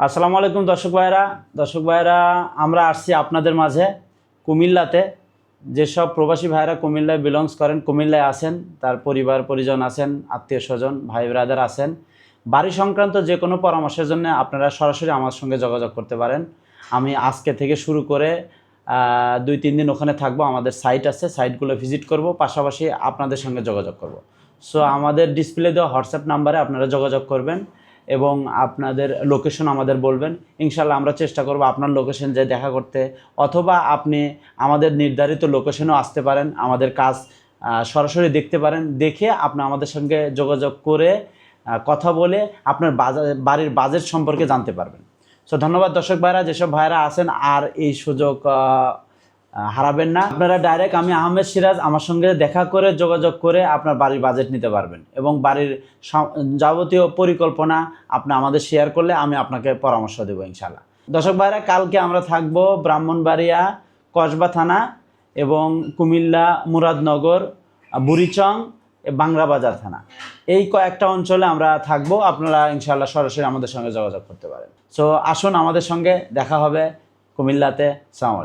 আসসালামু আলাইকুম দর্শক ভাইরা আমরা আসছি আপনাদের মাঝে কুমিল্লাতে। যেসব প্রবাসী ভাইরা কুমিল্লায় বিলংস করেন, কুমিল্লায় আছেন, তার পরিবার পরিজন আছেন, আত্মীয় স্বজন ভাই ব্রাদার আছেন, বাড়ি সংক্রান্ত যে কোনো পরামর্শের জন্য আপনারা সরাসরি আমার সঙ্গে যোগাযোগ করতে পারেন। আমি আজকে থেকে শুরু করে 2-3 দিন ওখানে থাকবো। আমাদের সাইট আছে, সাইটগুলো ভিজিট করব, পাশাপাশি আপনাদের সঙ্গে যোগাযোগ করব। সো আমাদের ডিসপ্লে দেওয়া হোয়াটসঅ্যাপ নাম্বারে আপনারা যোগাযোগ করবেন এবং আপনাদের লোকেশন আমাদের বলবেন। ইনশাল্লাহ আমরা চেষ্টা করব আপনার লোকেশন যে দেখা করতে, অথবা আপনি আমাদের নির্ধারিত লোকেশনেও আসতে পারেন, আমাদের কাজ সরাসরি দেখতে পারেন। দেখে আপনি আমাদের সঙ্গে যোগাযোগ করে কথা বলে আপনার বাড়ির বাজেট সম্পর্কে জানতে পারবেন। সো ধন্যবাদ দর্শক ভাইরা, যেসব ভাইরা আছেন আর এই সুযোগ হারাবেন না। আপনারা ডাইরেক্ট আমি আহমেদ সিরাজ আমার সঙ্গে দেখা করে যোগাযোগ করে আপনার বাড়ির বাজেট নিতে পারবেন এবং বাড়ির যাবতীয় পরিকল্পনা আপনি আমাদের শেয়ার করলে আমি আপনাকে পরামর্শ দেবো ইনশাল্লাহ। দর্শক ভাইরা, কালকে আমরা থাকবো ব্রাহ্মণবাড়িয়া কসবা থানা এবং কুমিল্লা মুরাদনগর বুড়িচং বাংলা বাজার থানা, এই কয়েকটা অঞ্চলে আমরা থাকবো। আপনারা ইনশাল্লাহ সরাসরি আমাদের সঙ্গে যোগাযোগ করতে পারেন। সো আসুন, আমাদের সঙ্গে দেখা হবে কুমিল্লাতে। আসসালামু আলাইকুম।